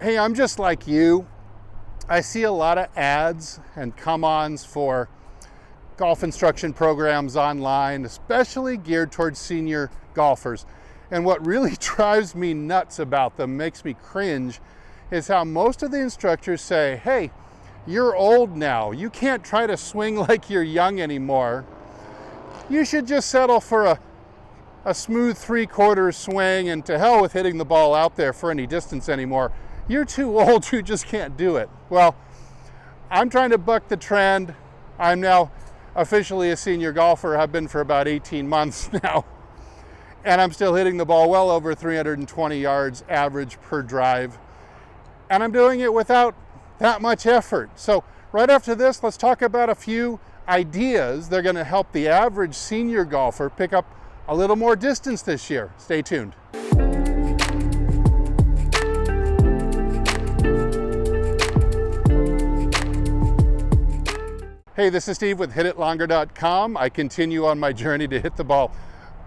Hey, I'm just like you. I see a lot of ads and come-ons for golf instruction programs online, especially geared towards senior golfers. And what really drives me nuts about them, makes me cringe, is how most of the instructors say, hey, you're old now. You can't try to swing like you're young anymore. You should just settle for a smooth 3/4 swing, and to hell with hitting the ball out there for any distance anymore. You're too old, you just can't do it. Well, I'm trying to buck the trend. I'm now officially a senior golfer. I've been for about 18 months now. And I'm still hitting the ball well over 320 yards average per drive. And I'm doing it without that much effort. So right after this, let's talk about a few ideas that are going to help the average senior golfer pick up a little more distance this year. Stay tuned. Hey, this is Steve with HitItLonger.com. I continue on my journey to hit the ball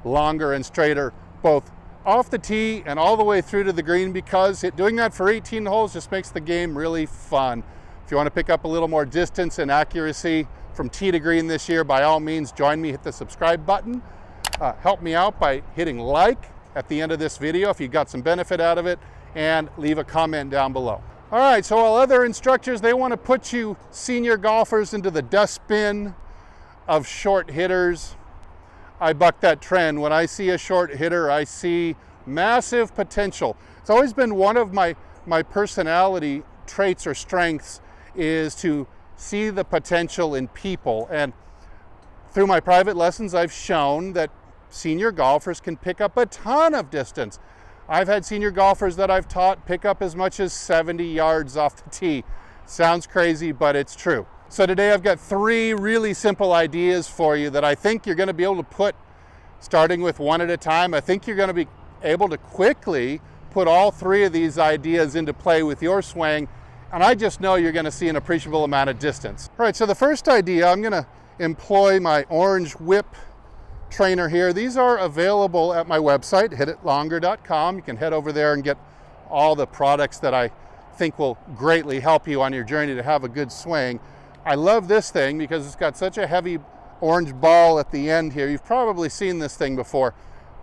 longer and straighter, both off the tee and all the way through to the green, because doing that for 18 holes just makes the game really fun. If you want to pick up a little more distance and accuracy from tee to green this year, by all means, join me, hit the subscribe button. Help me out by hitting like at the end of this video if you got some benefit out of it, and leave a comment down below. All right, so while other instructors, they want to put you senior golfers into the dustbin of short hitters, I buck that trend. When I see a short hitter, I see massive potential. It's always been one of my personality traits or strengths, is to see the potential in people. And through my private lessons, I've shown that senior golfers can pick up a ton of distance. I've had senior golfers that I've taught pick up as much as 70 yards off the tee. Sounds crazy, but it's true. So today I've got 3 really simple ideas for you that I think you're going to be able to put, starting with one at a time. I think you're going to be able to quickly put all 3 of these ideas into play with your swing, and I just know you're going to see an appreciable amount of distance. All right, so the first idea, I'm going to employ my orange whip trainer here. These are available at my website, hititlonger.com. You can head over there and get all the products that I think will greatly help you on your journey to have a good swing. I love this thing because it's got such a heavy orange ball at the end here. You've probably seen this thing before.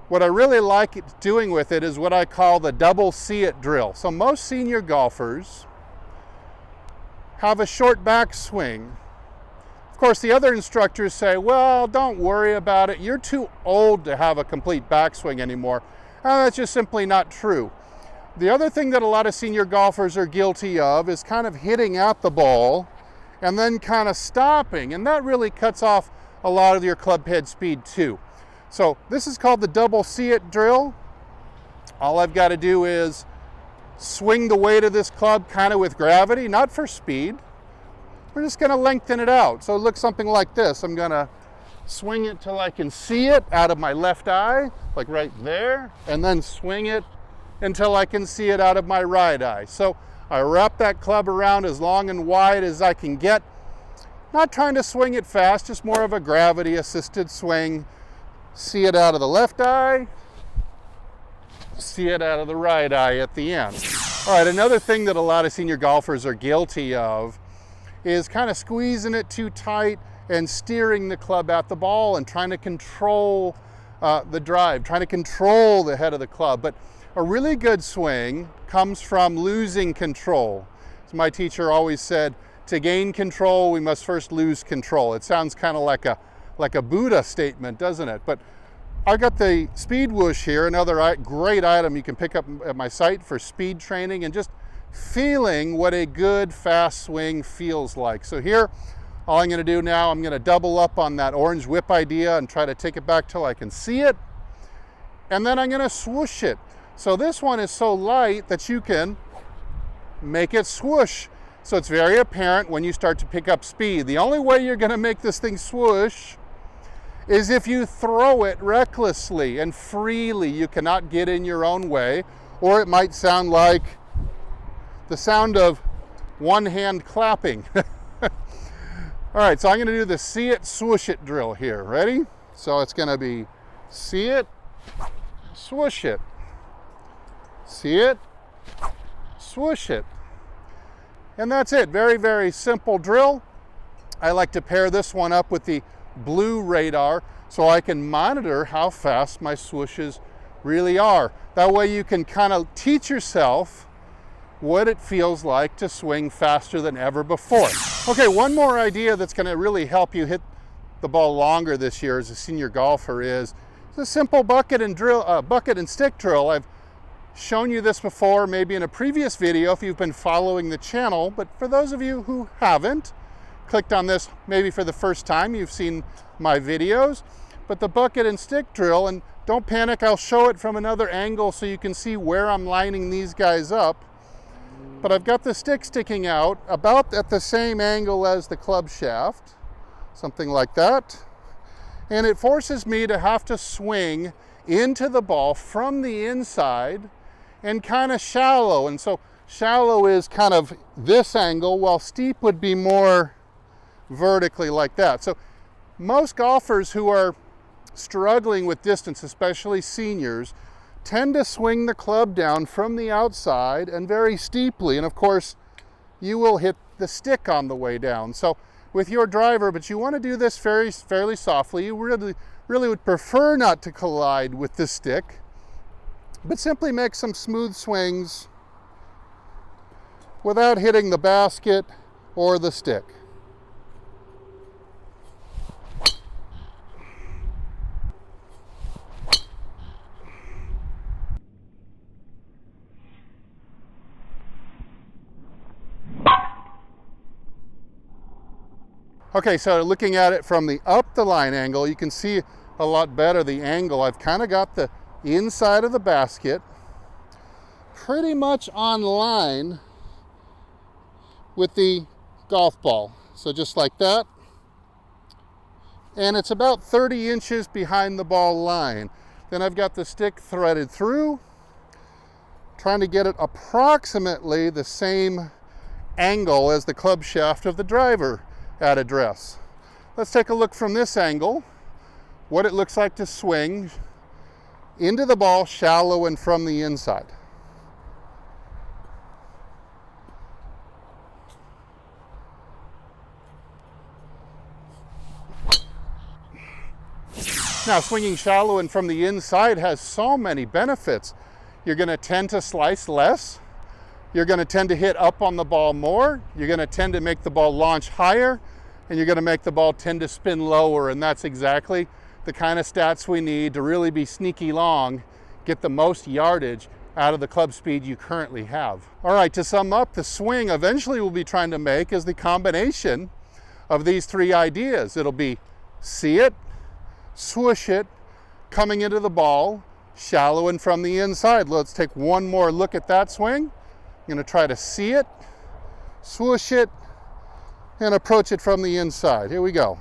What I really like doing with it is what I call the double see-it drill. So most senior golfers have a short backswing. Of course, the other instructors say, well, don't worry about it. You're too old to have a complete backswing anymore. That's just simply not true. The other thing that a lot of senior golfers are guilty of is kind of hitting at the ball and then kind of stopping. And that really cuts off a lot of your club head speed too. So this is called the double see-it drill. All I've got to do is swing the weight of this club kind of with gravity, not for speed. We're just going to lengthen it out. So it looks something like this. I'm going to swing it till I can see it out of my left eye, like right there, and then swing it until I can see it out of my right eye. So I wrap that club around as long and wide as I can get. Not trying to swing it fast, just more of a gravity-assisted swing. See it out of the left eye, see it out of the right eye at the end. All right, another thing that a lot of senior golfers are guilty of is kind of squeezing it too tight and steering the club at the ball and trying to control the drive, trying to control the head of the club. But a really good swing comes from losing control. As my teacher always said, to gain control, we must first lose control. It sounds kind of like a Buddha statement, doesn't it? But I got the Speed Whoosh here, another great item you can pick up at my site for speed training and just feeling what a good fast swing feels like. So here, all I'm going to do now, I'm going to double up on that orange whip idea and try to take it back till I can see it. And then I'm going to swoosh it. So this one is so light that you can make it swoosh. So it's very apparent when you start to pick up speed. The only way you're going to make this thing swoosh is if you throw it recklessly and freely. You cannot get in your own way, or it might sound like the sound of one hand clapping. All right, so I'm going to do the see it, swoosh it drill here. Ready? So it's going to be see it, swoosh it. See it, swoosh it. And that's it. Very, very simple drill. I like to pair this one up with the blue radar so I can monitor how fast my swooshes really are. That way you can kind of teach yourself what it feels like to swing faster than ever before. Okay, one more idea that's going to really help you hit the ball longer this year as a senior golfer is a simple bucket and stick drill. I've shown you this before, maybe in a previous video if you've been following the channel, but for those of you who haven't, clicked on this maybe for the first time, you've seen my videos. But the bucket and stick drill, and don't panic, I'll show it from another angle so you can see where I'm lining these guys up. But I've got the stick sticking out about at the same angle as the club shaft, something like that. And it forces me to have to swing into the ball from the inside and kind of shallow. And so shallow is kind of this angle, while steep would be more vertically like that. So most golfers who are struggling with distance, especially seniors, tend to swing the club down from the outside and very steeply. And of course, you will hit the stick on the way down. So with your driver, but you want to do this fairly softly. You really would prefer not to collide with the stick, but simply make some smooth swings without hitting the basket or the stick. Okay, so looking at it from the up the line angle, you can see a lot better the angle. I've kind of got the inside of the basket pretty much on line with the golf ball. So just like that. And it's about 30 inches behind the ball line. Then I've got the stick threaded through, trying to get it approximately the same angle as the club shaft of the driver at address. Let's take a look from this angle, what it looks like to swing into the ball shallow and from the inside. Now, swinging shallow and from the inside has so many benefits. You're going to tend to slice less. You're going to tend to hit up on the ball more. You're going to tend to make the ball launch higher, and you're going to make the ball tend to spin lower. And that's exactly the kind of stats we need to really be sneaky long, get the most yardage out of the club speed you currently have. All right, to sum up, the swing eventually we'll be trying to make is the combination of these three ideas. It'll be see it, swoosh it, coming into the ball, shallow and from the inside. Let's take one more look at that swing. I'm going to try to see it, swoosh it, and approach it from the inside. Here we go.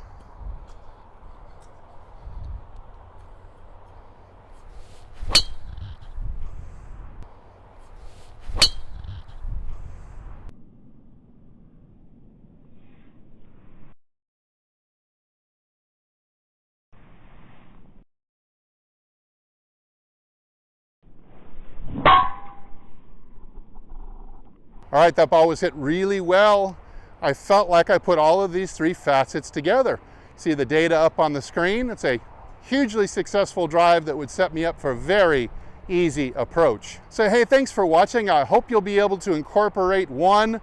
All right, that ball was hit really well. I felt like I put all of these three facets together. See the data up on the screen? It's a hugely successful drive that would set me up for a very easy approach. So hey, thanks for watching. I hope you'll be able to incorporate one,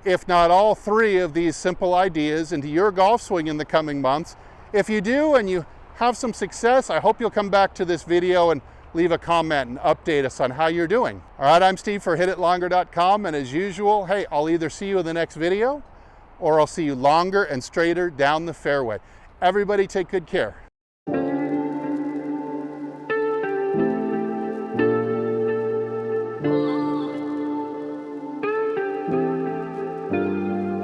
if not all three of these simple ideas into your golf swing in the coming months. If you do and you have some success, I hope you'll come back to this video and leave a comment and update us on how you're doing. All right, I'm Steve for HitItLonger.com, and as usual, hey, I'll either see you in the next video or I'll see you longer and straighter down the fairway. Everybody take good care.